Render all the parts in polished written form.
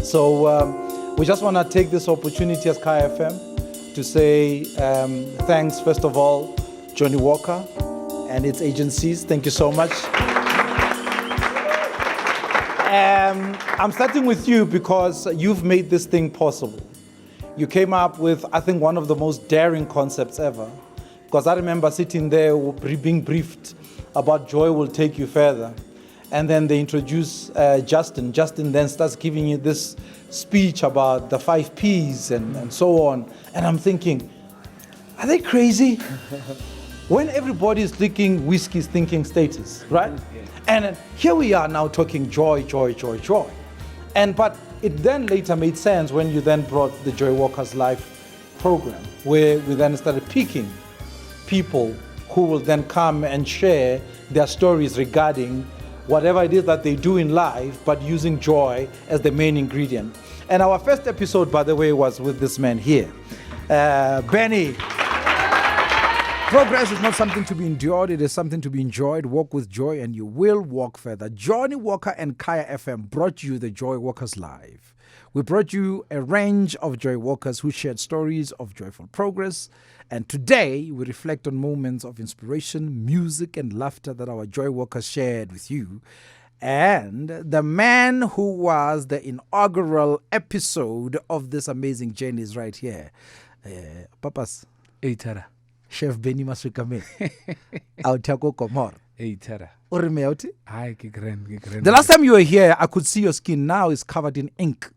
So we just want to take this opportunity as Kaya FM to say thanks, first of all, Johnnie Walker and its agencies. Thank you so much. I'm starting with you because you've made this thing possible. You came up with, I think, one of the most daring concepts ever. Because I remember sitting there being briefed about Joy Will Take You Further. And then they introduce Justin. Justin then starts giving you this speech about the 5 Ps and so on. And I'm thinking, are they crazy? When everybody is thinking whiskey is thinking status, right? Yeah. And here we are now talking joy, joy, joy, joy. But it then later made sense when you then brought the JoyWalkers Live program, where we then started picking people who will then come and share their stories regarding whatever it is that they do in life, but using joy as the main ingredient. And our first episode, by the way, was with this man here, Benny. Progress is not something to be endured, it is something to be enjoyed. Walk with joy and you will walk further. Johnnie Walker and Kaya FM brought you the JoyWalkers Live. We brought you a range of JoyWalkers who shared stories of joyful progress. And today we reflect on moments of inspiration, music and laughter that our JoyWalkers shared with you. And the man who was the inaugural episode of this amazing journey is right here. Papas. Eitara. Chef Benny Masekwameng. Autako Komor. Eitara. Urimeauti? Hi, Kigren. The last time you were here, I could see your skin. Now it's covered in ink.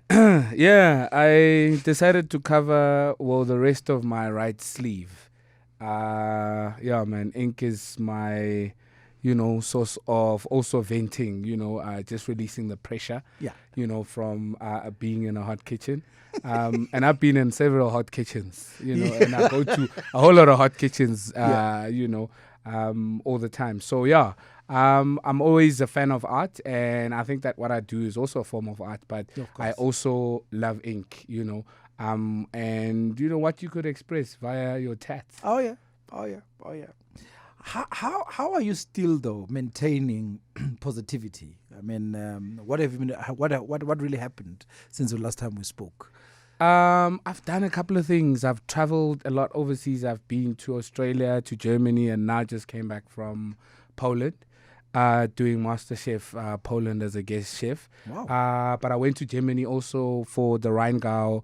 Yeah, I decided to cover, the rest of my right sleeve. Yeah, man, ink is my, source of also venting, just releasing the pressure, from being in a hot kitchen. And I've been in several hot kitchens, and I go to a whole lot of hot kitchens, all the time. So, yeah. I'm always a fan of art, and I think that what I do is also a form of art, but I also love ink, and what you could express via your tats. Oh yeah. How are you still though maintaining positivity? I mean, what have you been? What really happened since the last time we spoke? I've done a couple of things. I've traveled a lot overseas. I've been to Australia, to Germany, and now just came back from Poland. Doing MasterChef Poland as a guest chef. Wow. But I went to Germany also for the Rheingau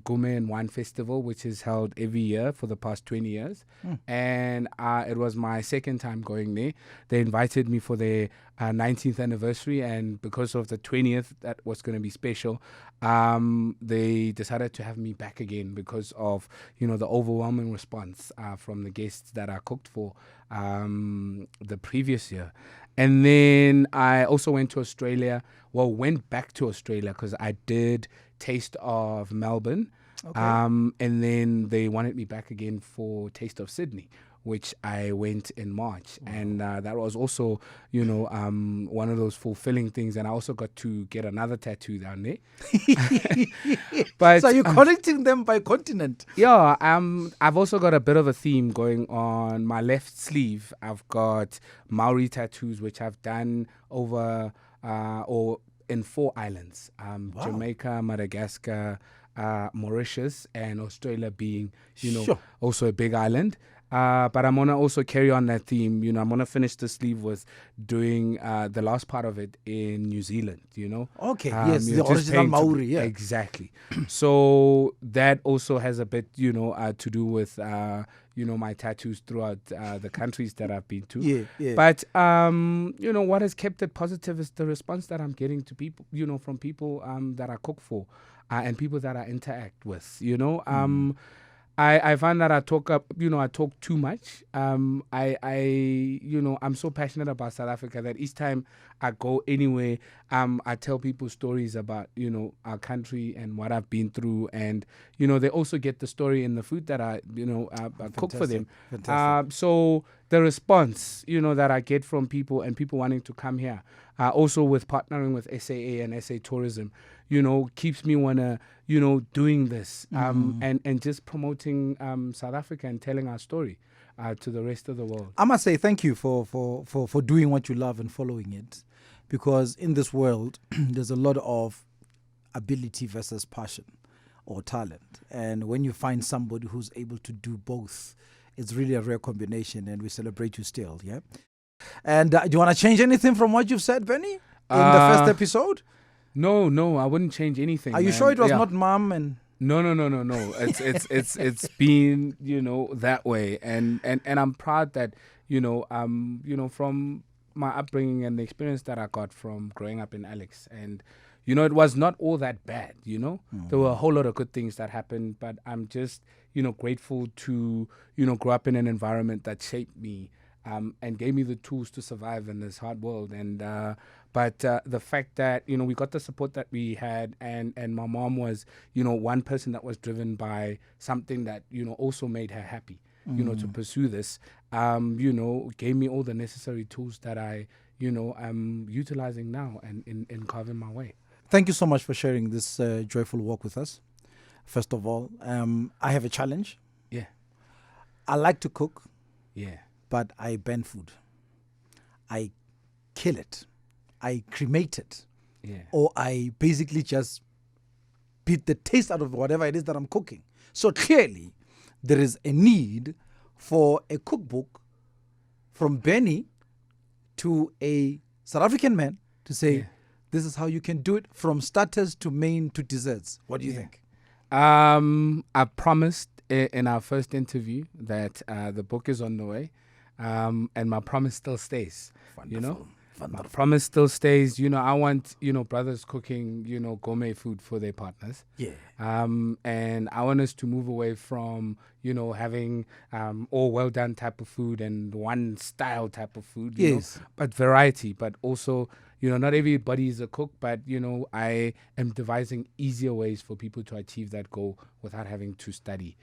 Gourmet and Wine Festival, which is held every year for the past 20 years. And it was my second time going there. They invited me for their 19th anniversary, and because of the 20th, that was going to be special. They decided to have me back again because of, the overwhelming response from the guests that I cooked for the previous year. And then I also went to Australia. Went back to Australia because I did Taste of Melbourne. Okay. And then they wanted me back again for Taste of Sydney, which I went in March. Wow. And that was also, one of those fulfilling things. And I also got to get another tattoo down there. But, so you're connecting them by continent? Yeah. I've also got a bit of a theme going on my left sleeve. I've got Maori tattoos, which I've done over or in 4 islands. Wow. Jamaica, Madagascar, Mauritius, and Australia being, also a big island. But I'm going to also carry on that theme. I'm going to finish the sleeve with doing the last part of it in New Zealand, Okay, yes, the original Maori, yeah. Exactly. So that also has a bit, to do with, my tattoos throughout the countries that I've been to. Yeah. But, what has kept it positive is the response that I'm getting to people, from people that I cook for and people that I interact with, I find that I talk too much. I'm so passionate about South Africa that each time I go anywhere, I tell people stories about, our country and what I've been through. And, they also get the story in the food that I cook for them. So the response, that I get from people and people wanting to come here, also with partnering with SAA and SA Tourism, keeps me wanna, doing this and just promoting South Africa and telling our story to the rest of the world. I must say thank you for doing what you love and following it. because in this world, there's a lot of ability versus passion or talent. And when you find somebody who's able to do both, it's really a rare combination, and we celebrate you still, yeah? And do you want to change anything from what you've said, Benny, in the first episode? No, I wouldn't change anything. Are you sure it was not mom and... No. It's been, that way, and I'm proud that, from my upbringing and the experience that I got from growing up in Alex, and it was not all that bad. There were a whole lot of good things that happened, but I'm just grateful to grow up in an environment that shaped me, and gave me the tools to survive in this hard world. And but the fact that we got the support that we had, and my mom was one person that was driven by something that also made her happy, to pursue this, gave me all the necessary tools that I am utilizing now and in carving my way. Thank you so much for sharing this joyful walk with us. First of all, I have a challenge. Yeah. I like to cook. Yeah. But I burn food. I kill it. I cremate it. Yeah. Or I basically just beat the taste out of whatever it is that I'm cooking. So clearly, there is a need for a cookbook from Benny to a South African man to say, this is how you can do it from starters to main to desserts. What do you think? I promised in our first interview that the book is on the way. And my promise still stays. Wonderful. My promise still stays. I want, brothers cooking, gourmet food for their partners. Yeah. And I want us to move away from, having all well done type of food and one style type of food. Yes. But variety, but also, not everybody is a cook, but, I am devising easier ways for people to achieve that goal without having to study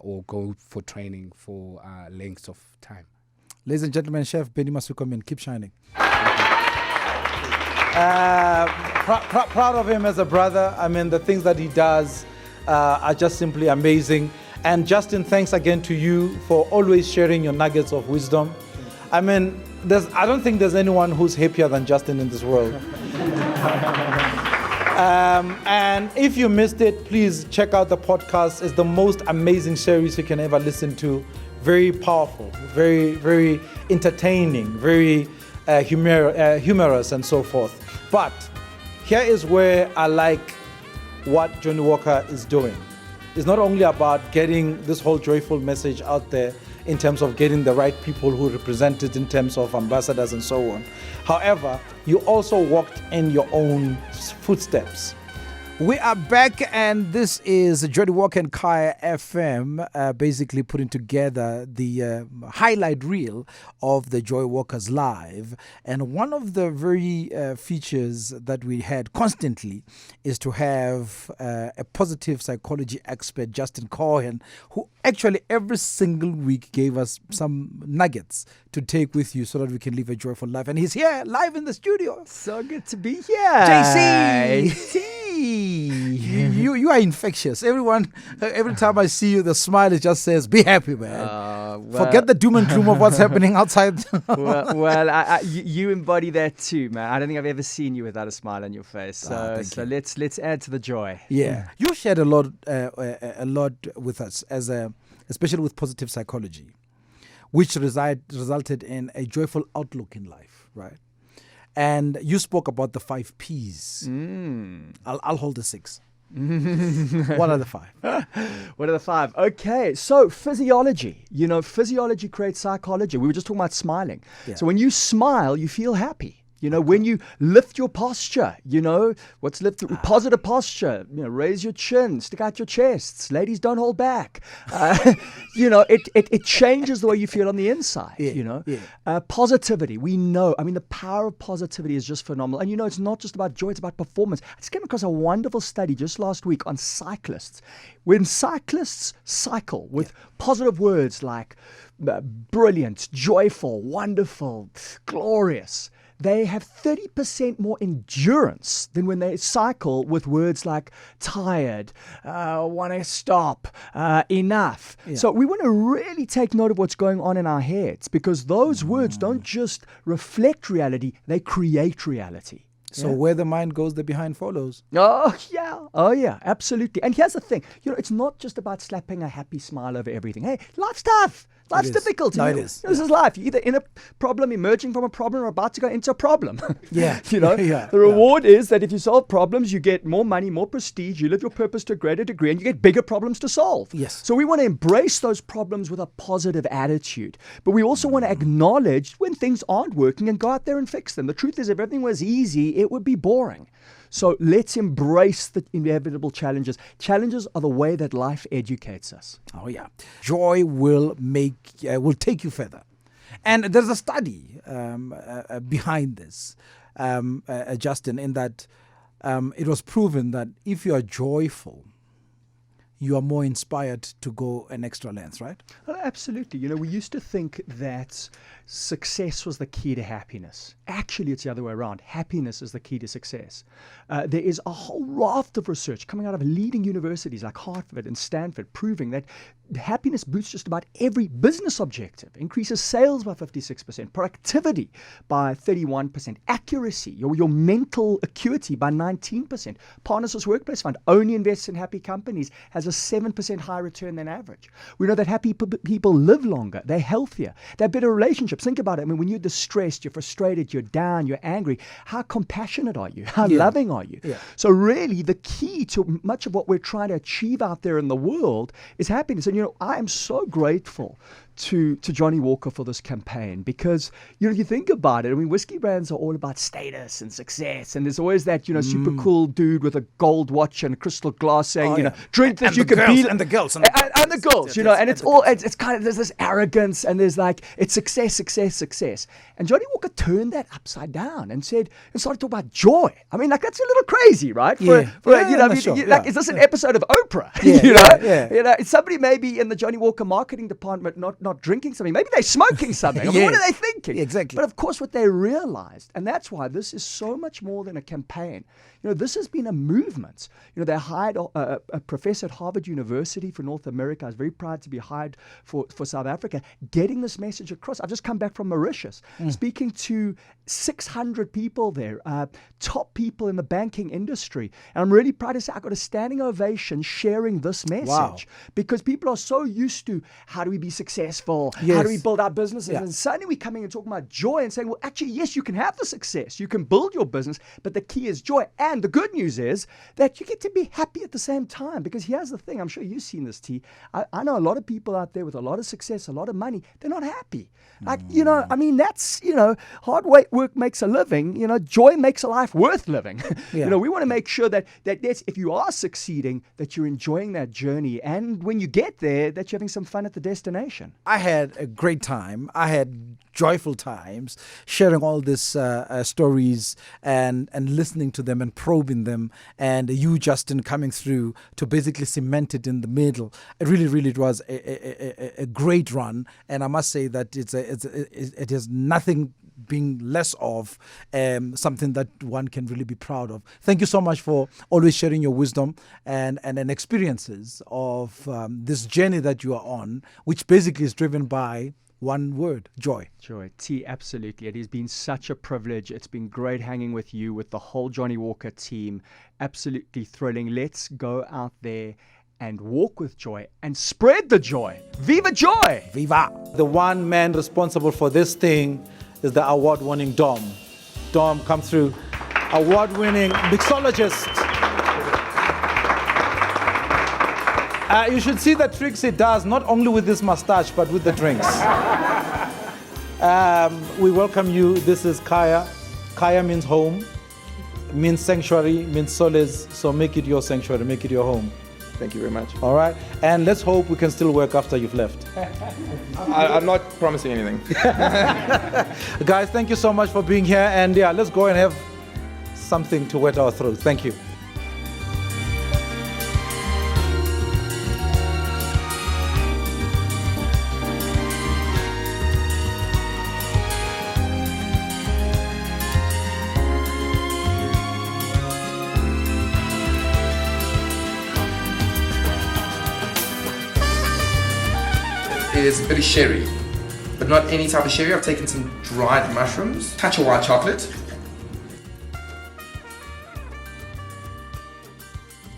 or go for training for lengths of time. Ladies and gentlemen, Chef Benny Masekwameng, keep shining. Proud of him as a brother. I mean, the things that he does are just simply amazing. And Justin, thanks again to you for always sharing your nuggets of wisdom. I mean, I don't think there's anyone who's happier than Justin in this world. And if you missed it, please check out the podcast. It's the most amazing series you can ever listen to. Very powerful, very, very entertaining, very humorous and so forth. But here is where I like what Johnnie Walker is doing. It's not only about getting this whole joyful message out there in terms of getting the right people who represent it in terms of ambassadors and so on. However, you also walked in your own footsteps. We are back, and this is Johnnie Walker and Kaya FM, basically putting together the highlight reel of the JoyWalkers Live. And one of the very features that we had constantly is to have a positive psychology expert, Justin Cohen, who actually every single week gave us some nuggets to take with you so that we can live a joyful life. And he's here live in the studio. So good to be here. JC! You are infectious. Every time I see you, the smile just says, be happy, man. Forget the doom and gloom of what's happening outside. You embody that too, man. I don't think I've ever seen you without a smile on your face. So let's add to the joy. Yeah. You shared a lot with us, especially with positive psychology, which resulted in a joyful outlook in life, right? And you spoke about the 5 Ps. I'll hold the 6. What are the 5? What are the 5? Okay, so physiology. Physiology creates psychology. We were just talking about smiling. Yeah. So when you smile, you feel happy. When you lift your posture, what's positive posture, raise your chin, stick out your chests. Ladies, don't hold back. It changes the way you feel on the inside, Positivity, we know. The power of positivity is just phenomenal. And, it's not just about joy, it's about performance. I just came across a wonderful study just last week on cyclists. When cyclists cycle with positive words like brilliant, joyful, wonderful, glorious, they have 30% more endurance than when they cycle with words like tired, want to stop, enough. Yeah. So we want to really take note of what's going on in our heads, because those words don't just reflect reality, they create reality. So where the mind goes, the behind follows. Oh, yeah, absolutely. And here's the thing, it's not just about slapping a happy smile over everything. Hey, life's tough. Life's difficult. No, it is. This is life. You're either in a problem, emerging from a problem, or about to go into a problem. Yeah. The reward is that if you solve problems, you get more money, more prestige, you live your purpose to a greater degree, and you get bigger problems to solve. Yes. So we want to embrace those problems with a positive attitude. But we also want to acknowledge when things aren't working and go out there and fix them. The truth is, if everything was easy, it would be boring. So let's embrace the inevitable challenges. Challenges are the way that life educates us. Oh yeah, joy will take you further, and there's a study behind this, Justin, in that it was proven that if you are joyful, you are more inspired to go an extra length, right? Well, absolutely. We used to think that success was the key to happiness. Actually, it's the other way around. Happiness is the key to success. There is a whole raft of research coming out of leading universities like Harvard and Stanford proving that happiness boosts just about every business objective, increases sales by 56%, productivity by 31%, accuracy, your mental acuity by 19%. Partners Workplace Fund only invests in happy companies, has a 7% higher return than average. We know that happy people live longer, they're healthier, they have better relationships. Think about it. When you're distressed, you're frustrated, you're down, you're angry, how compassionate are you? How loving are you? Yeah. So really, the key to much of what we're trying to achieve out there in the world is happiness. And I am so grateful to Johnnie Walker for this campaign, because if you think about it, whiskey brands are all about status and success, and there's always that super cool dude with a gold watch and a crystal glass saying drink this, and you can beat and the girls and the girls, and it's all it's kind of, there's this arrogance, and there's like it's success. And Johnnie Walker turned that upside down and started talking about joy. That's a little crazy, right? Is this an episode of Oprah? Somebody maybe in the Johnnie Walker marketing department not drinking something. Maybe they're smoking something. What are they thinking? Exactly. But of course, what they realized, and that's why this is so much more than a campaign. This has been a movement. They hired a professor at Harvard University for North America. I was very proud to be hired for South Africa, getting this message across. I've just come back from Mauritius, speaking to 600 people there, top people in the banking industry. And I'm really proud to say I got a standing ovation sharing this message, because people are so used to how do we be successful? Yes. How do we build our businesses? And suddenly we're coming and talking about joy and saying, well, actually, yes, you can have the success. You can build your business, but the key is joy. And the good news is that you get to be happy at the same time, because here's the thing. I'm sure you've seen this, T. I know a lot of people out there with a lot of success, a lot of money. They're not happy. That's, hard work makes a living. Joy makes a life worth living. We want to make sure that if you are succeeding, that you're enjoying that journey. And when you get there, that you're having some fun at the destination. I had a great time. I had joyful times sharing all these stories and listening to them and probing them, and you, Justin, coming through to basically cement it in the middle. It really was a great run, and I must say that it has nothing being less of something that one can really be proud of. Thank you so much for always sharing your wisdom and experiences of this journey that you are on, which basically is driven by one word: joy. Joy. T, absolutely. It has been such a privilege. It's been great hanging with you, with the whole Johnnie Walker team. Absolutely thrilling. Let's go out there and walk with joy and spread the joy. Viva joy! Viva! The one man responsible for this thing is the award-winning Dom. Dom, come through. Award-winning mixologist. You should see the tricks he does, not only with this mustache, but with the drinks. We welcome you. This is Kaya. Kaya means home, means sanctuary, means solace. So make it your sanctuary, make it your home. Thank you very much. All right. And let's hope we can still work after you've left. I'm not promising anything. Guys, thank you so much for being here. And let's go and have something to wet our throats. Thank you. is a bit of sherry, but not any type of sherry. I've taken some dried mushrooms, touch of white chocolate.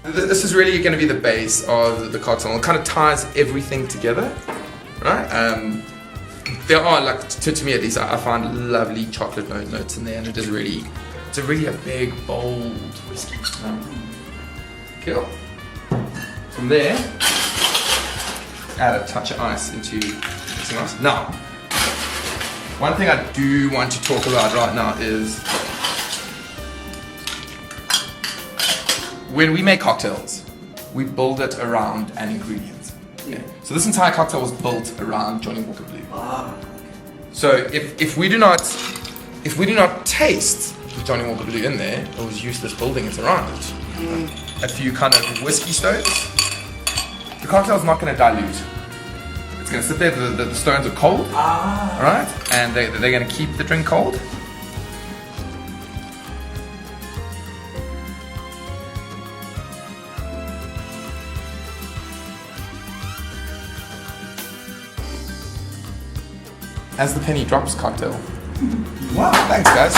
This is really going to be the base of the cocktail. It kind of ties everything together, right? There are, like, to me at least, I find lovely chocolate notes in there, and it's really a big, bold whiskey. Cool. From there, add a touch of ice into mixing ice. Now, one thing I do want to talk about right now is when we make cocktails, we build it around an ingredient. Okay. So this entire cocktail was built around Johnnie Walker Blue. So if we do not taste the Johnnie Walker Blue in there, or was useless building it around it, a few kind of whiskey stones, the cocktail is not going to dilute. It's going to sit there. The stones are cold, all right, and they're going to keep the drink cold. As the penny drops cocktail. Wow, thanks guys.